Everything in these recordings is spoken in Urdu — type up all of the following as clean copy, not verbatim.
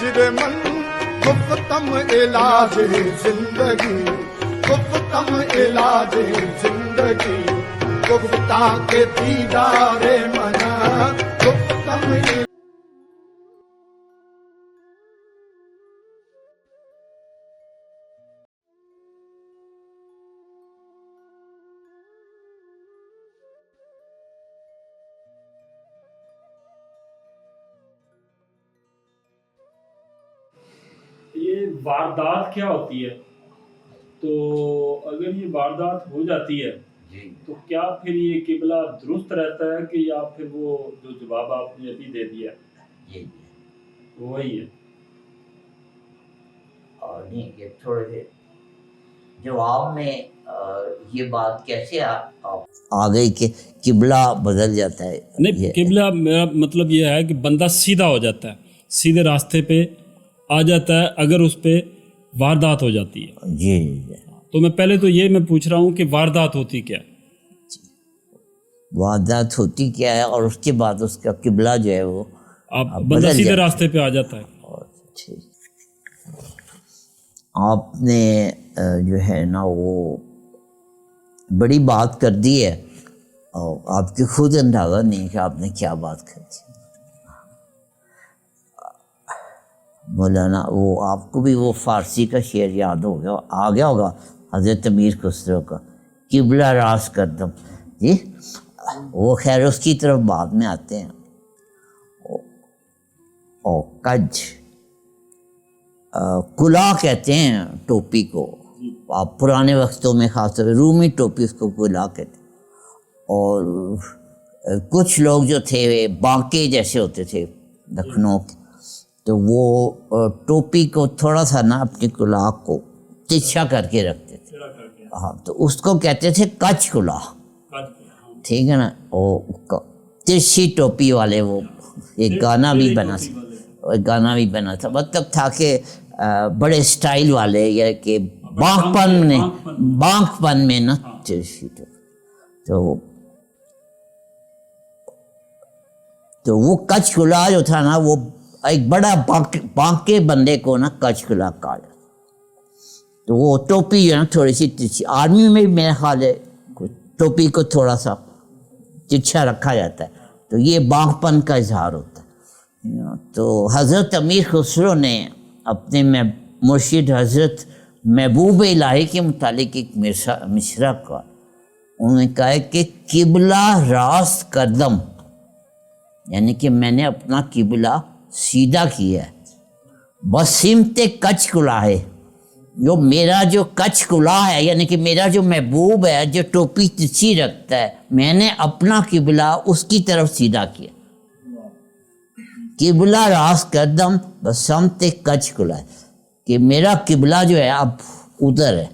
من گفتم علاج زندگی گفتم علاج زندگی گفتا کے دیدار من گفتم یہ واردات کیا ہوتی ہے؟ تو اگر یہ واردات ہو جاتی ہے تو کیا پھر یہ قبلہ درست رہتا ہے کہ یا پھر وہ جو جواب آپ نے ابھی دے دیا وہی ہے؟ نہیں، یہ تھوڑے سے جواب میں یہ بات کیسے آ گئی کہ قبلہ بدل جاتا ہے؟ نہیں، قبلہ میرا مطلب یہ ہے کہ بندہ سیدھا ہو جاتا ہے، سیدھے راستے پہ آ جاتا ہے اگر اس پہ واردات ہو جاتی ہے۔ جی تو میں پہلے تو یہ میں پوچھ رہا ہوں کہ واردات ہوتی کیا ہے؟ واردات ہوتی کیا ہے اور اس کے بعد اس کا قبلہ جو ہے وہ آپ بندہ سیدھے راستے پہ آ جاتا ہے۔ آپ نے جو ہے نا وہ بڑی بات کر دی ہے اور آپ کی خود اندازہ نہیں کہ آپ نے کیا بات کر دی۔ مولانا وہ آپ کو بھی وہ فارسی کا شعر یاد ہو گیا، آ گیا ہوگا حضرت امیر خسرو کا، قبلہ راست کردم، جی وہ خیر اس کی طرف بعد میں آتے ہیں۔ اور کج کلا کہتے ہیں ٹوپی کو، آپ پرانے وقتوں میں خاص طور پہ رومی ٹوپی اس کو کلا کہتے ہیں۔ اور کچھ لوگ جو تھے بانکے جیسے ہوتے تھے لکھنؤ کے، تو وہ ٹوپی کو تھوڑا سا نا اپنی کلا کو ترچھا کر کے رکھتے تھے، ہاں تو اس کو کہتے تھے کچ کلا، ٹھیک ہے نا۔ وہ ترچھی ٹوپی والے، وہ ایک گانا بھی بنا تھا، مطلب تھا کہ بڑے سٹائل والے، یا کہ بانک پن میں نا ترچھی ٹوپی، تو وہ کچ کلا جو تھا نا وہ ایک بڑا بانکے بندے کو نا کچ کلا کہا جاتا، تو وہ ٹوپی جو ہے نا تھوڑی سی ترچھی، آرمی میں بھی میرا خیال ہے ٹوپی کو تھوڑا سا ترچھا رکھا جاتا ہے، تو یہ بانک پن کا اظہار ہوتا ہے۔ تو حضرت امیر خسرو نے اپنے مرشد حضرت محبوب الہی کے متعلق ایک مصرع کا، انہوں نے کہا ہے کہ قبلہ راست کردم، یعنی کہ میں نے اپنا قبلہ سیدھا کیا ہے، بس سمت کچ کلا ہے، جو میرا جو کچ کلا ہے، یعنی کہ میرا جو محبوب ہے جو ٹوپی ترچھی رکھتا ہے، میں نے اپنا قبلہ اس کی طرف سیدھا کیا، قبلہ راست کردم بس سمت کچ کلا ہے، کہ میرا قبلہ جو ہے اب ادھر ہے،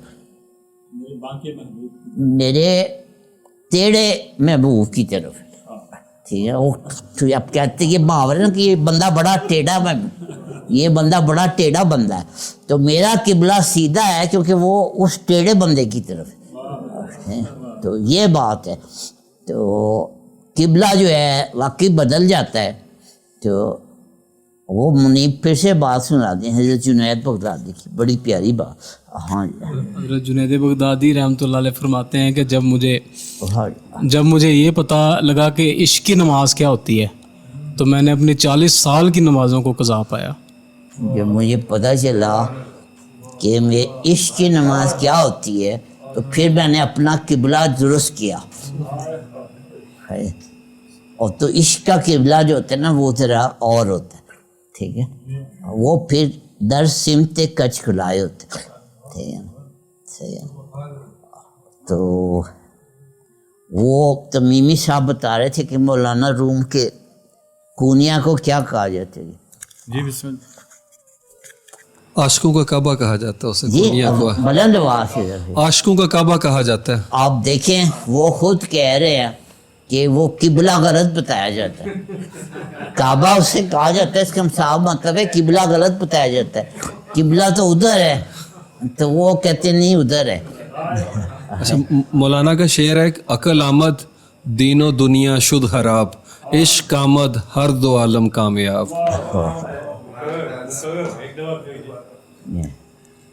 میرے ٹیڑھے محبوب کی طرف ہے، ٹھیک ہے۔ وہ اب کہتے ہیں کہ محاورہ نا کہ یہ بندہ بڑا ٹیڑھا بندہ ہے، تو میرا قبلہ سیدھا ہے کیونکہ وہ اس ٹیڑھے بندے کی طرف ہے، تو یہ بات ہے۔ تو قبلہ جو ہے واقعی بدل جاتا ہے، تو وہ منیب پھر سے بات سنا دیں حضرت جنید بغدادی کی، بڑی پیاری بات۔ ہاں حضرت جنید بغدادی رحمۃ اللہ علیہ فرماتے ہیں کہ جب مجھے یہ پتہ لگا کہ عشق کی نماز کیا ہوتی ہے تو میں نے اپنی 40 سال کی نمازوں کو قضا پایا۔ جب مجھے پتہ چلا کہ میرے عشق کی نماز کیا ہوتی ہے تو پھر میں نے اپنا قبلہ درست کیا، اور تو عشق کا قبلہ جو ہوتا ہے نا وہ ذرا اور ہوتا ہے، ٹھیک ہے، وہ پھر در سمت کچ کھلائے ہوتے ہیں، ٹھیک ہے، صحیح ہے۔ تو وہ تمیمی صاحب بتا رہے تھے کہ مولانا روم کے کونیا کو کیا کہا جاتا ہے؟ جی بسم اللہ۔ عاشقوں کا کعبہ کہا جاتا ہے اسے، جی کونیا کو بلند آواز سے عاشقوں کا کعبہ کہا جاتا ہے۔ آپ دیکھیں وہ خود کہہ رہے ہیں کہ وہ قبلہ غلط بتایا جاتا ہے، کعبہ اسے کہا جاتا ہے، اس کا صاف مطلب ہے قبلہ غلط بتایا جاتا ہے، قبلہ تو ادھر ہے، تو وہ کہتے نہیں ادھر ہے۔ اچھا، مولانا کا شعر ہے، عقل آمد دین و دنیا شد خراب، عشق آمد ہر دو عالم کامیاب۔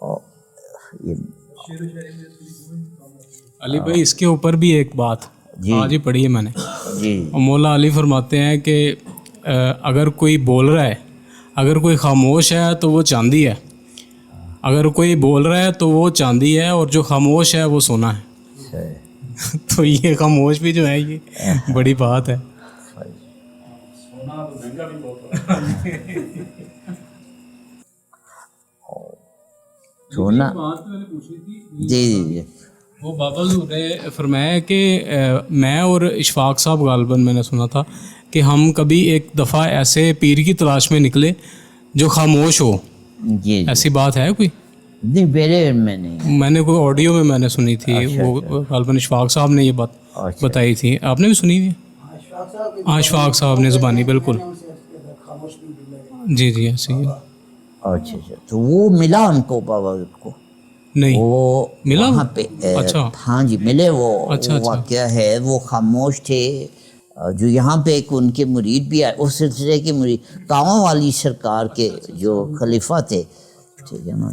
اور یہ علی بھائی اس کے اوپر بھی ایک بات آج ہی پڑھی ہے میں نے. جی مولا علی فرماتے ہیں کہ اگر کوئی بول رہا ہے، اگر کوئی خاموش ہے تو وہ چاندی ہے، اگر کوئی بول رہا ہے تو وہ چاندی ہے، اور جو خاموش ہے وہ سونا ہے. تو یہ خاموش بھی جو ہے یہ بڑی بات ہے. سونا تو مہنگا بھی بہت ہے. سونا بات میں نے پوچھی تھی جی جی جی وہ بابا حضور نے فرمایا کہ میں اور اشفاق صاحب غالباً میں نے سنا تھا کہ ہم کبھی ایک دفعہ ایسے پیر کی تلاش میں نکلے جو خاموش ہو. جی ایسی بات ہے کوئی؟ نہیں میرے علم میں نہیں. میں نے کوئی آڈیو میں نے سنی تھی، وہ غالباً اشفاق صاحب نے یہ بات بتائی تھی. آپ نے بھی سنی ہوئی؟ ہاں اشفاق صاحب نے زبانی بالکل. جی جی ایسے ہی. اچھا اچھا تو وہ ملا ان کو بابا کو نہیں وہ ملا وہاں پہ اچھا ہاں جی ملے وہ اچھا اچھا واقعہ ہے. وہ خاموش تھے. جو یہاں پہ ایک ان کے مرید بھی آئے اس سلسلے کے مرید کاواں والی سرکار کے جو خلیفہ تھے ٹھیک ہے نا،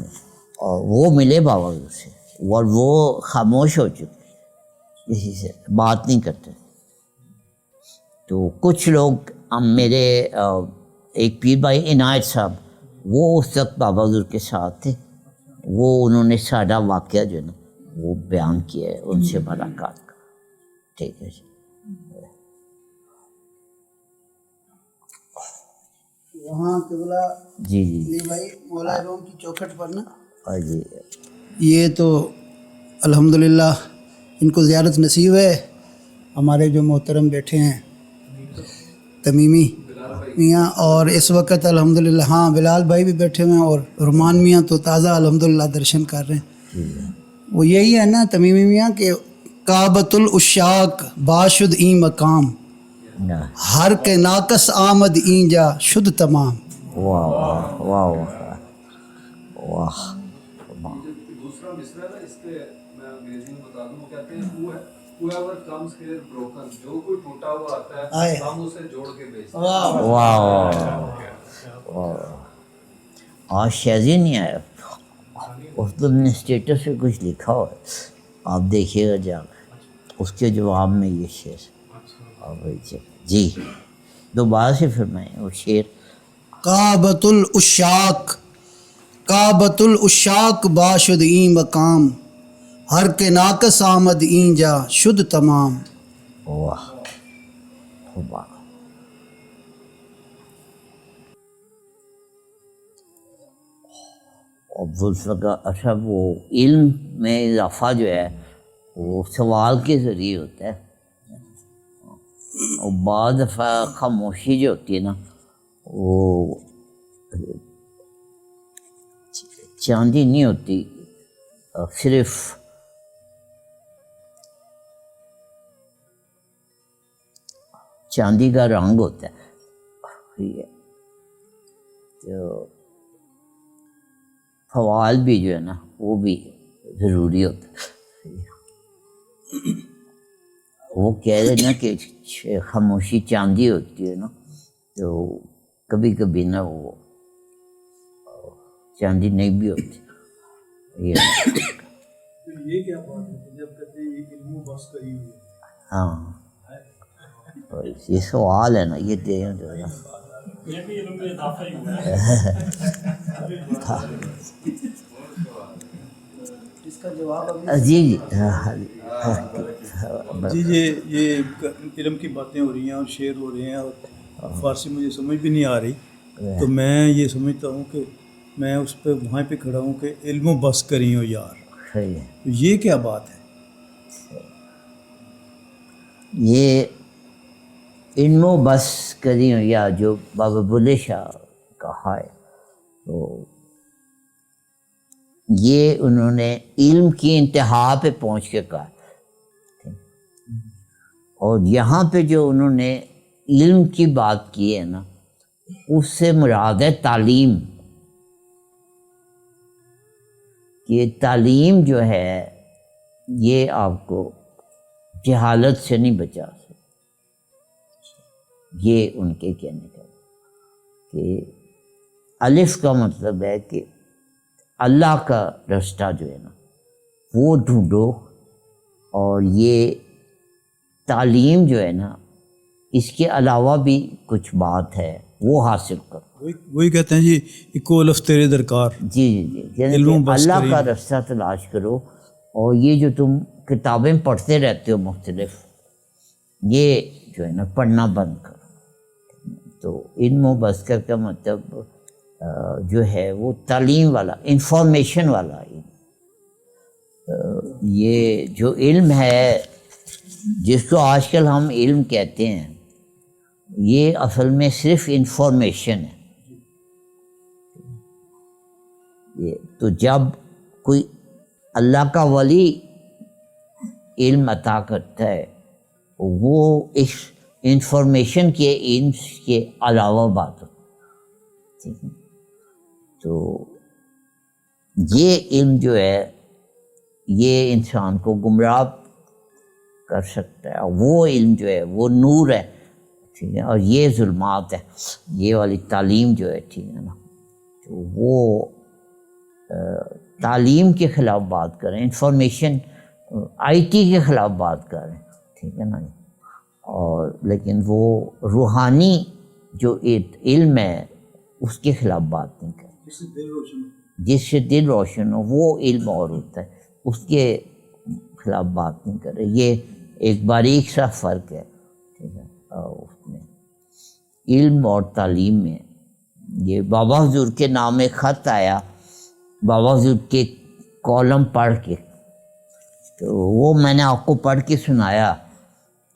اور وہ ملے بابا سے اور وہ خاموش ہو چکے، کسی سے بات نہیں کرتے. تو کچھ لوگ میرے ایک پیر بھائی عنایت صاحب وہ اس وقت بابا حضور کے ساتھ تھے، وہ انہوں نے سارا واقعہ جو ہے نا وہ بیان کیا ہے ان سے ملاقات کا. ٹھیک ہے وہاں قبلہ جی جی علی بھائی مولا روم کی چوکھٹ پر نا جی یہ تو الحمدللہ ان کو زیارت نصیب ہے. ہمارے جو محترم بیٹھے ہیں تمیمی میاں، اور اس وقت الحمدللہ ہاں بلال بھائی بھی بیٹھے ہوئے ہیں، اور رحمان میاں تو تازہ الحمدللہ درشن کر رہے ہیں. وہ یہی ہے نا تمیمی میاں کہ کعبۃ العشاق باشد این مقام، ہر کے ناقص آمد این جا شد تمام. واہ واہ واہ واہ واہ. دوسرا مصرع ہے نا اس کے میں انگریزی میں بتا دوں، وہ کہتے ہیں whoever comes here broken، جو کوئی ٹوٹا ہوا آتا ہے ہم اسے جوڑ کے بھیجتے ہیں. واہ آج شہزی نہیں آیا، اس تو نے اسٹیٹس پہ کچھ لکھا ہوا ہے، آپ دیکھیے گا جا اس کے جواب میں یہ شعر. جی دوبارہ سے فرمائیں وہ شعر. کعبۃ العشاق کعبۃ العشاق باشد این مقام، ہر کے ناقص آمد این جا شد تمام. واہ واہ. اچھا وہ علم میں اضافہ جو ہے وہ سوال کے ذریعے ہوتا ہے، اور بعض دفعہ خاموشی جو ہوتی ہے نا وہ چاندی نہیں ہوتی، صرف چاندی کا رنگ ہوتا ہے. تو فوال بھی جو ہے نا وہ بھی ضروری ہوتا ہے. وہ کہہ رہے نا کہ خاموشی چاندی ہوتی ہے نا، تو کبھی کبھی نا وہ چاندی نہیں بھی ہوتی. یہ کیا بات ہے جب کہتے ہیں یہ علم و بس کری ہوئی ہے. ہاں یہ سوال ہے نا یہ دے جو ہے نا یہ بھی علم میں اضافہ ہی ہوا ہے. اس کا جواب جی جی یہ علم کی باتیں ہو رہی ہیں اور شعر ہو رہے ہیں اور فارسی مجھے سمجھ بھی نہیں آ رہی، تو میں یہ سمجھتا ہوں کہ میں اس پہ وہاں پہ کھڑا ہوں کہ علم و بس کری ہو یار. صحیح ہے. تو یہ کیا بات ہے؟ یہ علم و بس کری ہو یا جو بابا بلے شاہ کہا ہے، تو یہ انہوں نے علم کی انتہا پہ پہنچ کے کہا. اور یہاں پہ جو انہوں نے علم کی بات کی ہے نا اس سے مراد ہے تعلیم. کہ تعلیم جو ہے یہ آپ کو جہالت سے نہیں بچا سکتی. یہ ان کے کہنے کا کہ الف کا مطلب ہے کہ اللہ کا راستہ جو ہے نا وہ ڈھونڈو، اور یہ تعلیم جو ہے نا اس کے علاوہ بھی کچھ بات ہے وہ حاصل کرو۔ وہی کہتے ہیں جی اکو لفظ تیرے درکار، جی یعنی کہ اللہ کا راستہ تلاش کرو، اور یہ جو تم کتابیں پڑھتے رہتے ہو مختلف، یہ جو ہے نا پڑھنا بند کرو۔ تو علم و بذکر کا مطلب جو ہے وہ تعلیم والا، انفارمیشن والا علم۔ یہ جو علم ہے جس کو آج کل ہم علم کہتے ہیں، یہ اصل میں صرف انفارمیشن ہے۔ یہ تو جب کوئی اللہ کا ولی علم عطا کرتا ہے، وہ اس انفارمیشن کے علم کے علاوہ بات ہو، ٹھیک ہے؟ تو یہ علم جو ہے یہ انسان کو گمراہ کر سکتا ہے، وہ علم جو ہے وہ نور ہے، ٹھیک ہے، اور یہ ظلمات ہے، یہ والی تعلیم جو ہے، ٹھیک ہے نا، تو وہ تعلیم کے خلاف بات کریں، انفارمیشن آئی ٹی کے خلاف بات کریں، ٹھیک ہے نا، اور لیکن وہ روحانی جو علم ہے اس کے خلاف بات نہیں کریں، جس سے دل روشن ہو، وہ علم اور ہوتا ہے، اس کے خلاف بات نہیں کرے۔ یہ ایک باریک سا فرق ہے، ٹھیک ہے، اس میں علم اور تعلیم میں۔ یہ بابا حضور کے نام ایک خط آیا، بابا حضور کے کالم پڑھ کے، تو وہ میں نے آپ کو پڑھ کے سنایا،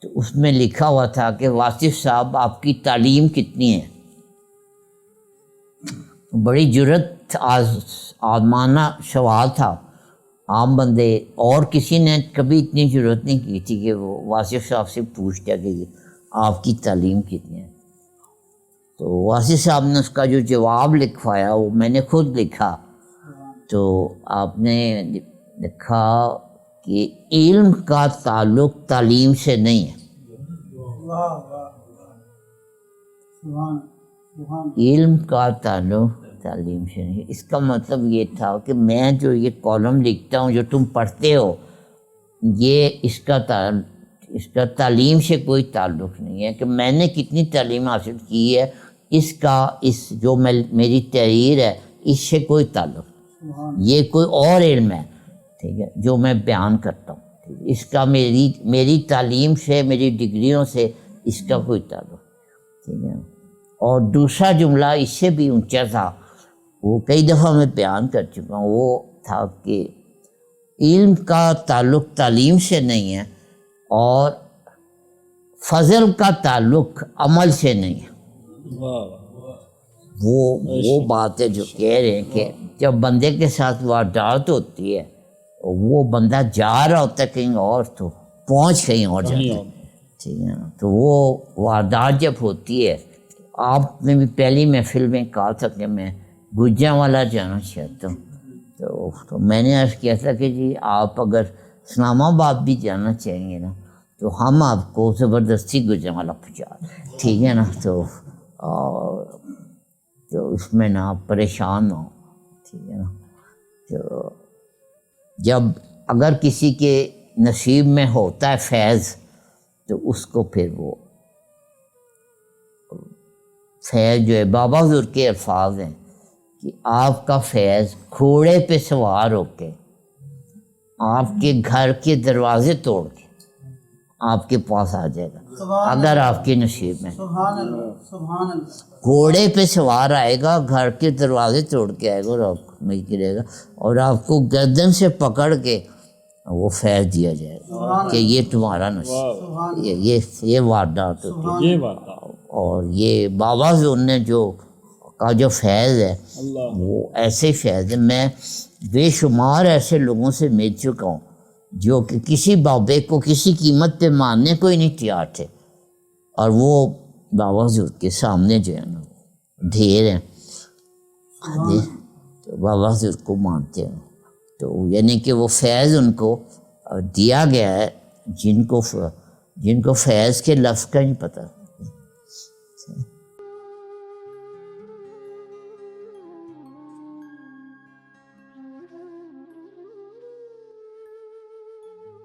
تو اس میں لکھا ہوا تھا کہ واصف صاحب آپ کی تعلیم کتنی ہے؟ بڑی جرت آزمانہ سوال تھا، عام بندے اور کسی نے کبھی اتنی ضرورت نہیں کی تھی کہ وہ واصف صاحب سے پوچھتا کہ آپ کی تعلیم کتنی ہے۔ تو واصف صاحب نے اس کا جو جواب لکھوایا وہ میں نے خود لکھا، تو آپ نے لکھا کہ علم کا تعلق تعلیم سے نہیں ہے، علم کا تعلق تعلیم سے نہیں۔ اس کا مطلب یہ تھا کہ میں جو یہ کالم لکھتا ہوں جو تم پڑھتے ہو، یہ اس کا تعلیم سے کوئی تعلق نہیں ہے، کہ میں نے کتنی تعلیم حاصل کی ہے اس کا جو میری تحریر ہے اس سے کوئی تعلق نہیں، یہ کوئی اور علم ہے، ٹھیک ہے، جو میں بیان کرتا ہوں، اس کا میری تعلیم سے، میری ڈگریوں سے اس کا کوئی تعلق، ٹھیک ہے۔ اور دوسرا جملہ اس سے بھی اونچا تھا، وہ کئی دفعہ میں بیان کر چکا ہوں، وہ تھا کہ علم کا تعلق تعلیم سے نہیں ہے، اور فضل کا تعلق عمل سے نہیں ہے۔ وہ بات ہے جو کہہ رہے ہیں کہ جب بندے کے ساتھ واردات ہوتی ہے، وہ بندہ جا رہا ہوتا ہے کہیں اور، تو پہنچ کہیں اور جاتا ہے، ٹھیک ہے نا، تو وہ واردات جب ہوتی ہے، آپ نے بھی پہلی محفل میں کہا تھا کہ میں گجرانوالہ جانا چاہتا ہوں، تو میں نے عرض کیا تھا کہ جی آپ اگر اسلام آباد بھی جانا چاہیں گے نا تو ہم آپ کو زبردستی گجرانوالہ پہنچا دیں، ٹھیک ہے نا، تو اس میں نا آپ پریشان نہ ہوں، ٹھیک ہے نا۔ تو جب اگر کسی کے نصیب میں ہوتا ہے فیض، تو اس کو پھر وہ فیض جو ہے، بابا حضور کے الفاظ ہیں کہ آپ کا فیض گھوڑے پہ سوار ہو کے آپ کے گھر کے دروازے توڑ کے آپ کے پاس آ جائے گا، اگر آپ کے نصیب میں۔ گھوڑے پہ سوار آئے گا، گھر کے دروازے توڑ کے آئے گا، اور آپ کو نہیں گرے گا، اور آپ کو گردن سے پکڑ کے وہ فیض دیا جائے گا کہ یہ تمہارا نصیب، یہ واردات ہوتی ہے۔ اور یہ بابا حضور نے جو فیض ہے وہ ایسے فیض ہے، میں بے شمار ایسے لوگوں سے مل چکا ہوں جو کہ کسی بابے کو کسی قیمت پہ ماننے کو ہی نہیں تیار تھے، اور وہ بابا حضور کے سامنے جو ہے نا ڈھیر ہیں، تو بابا حضور کو مانتے ہیں، تو یعنی کہ وہ فیض ان کو دیا گیا ہے جن کو فیض کے لفظ کا نہیں پتہ۔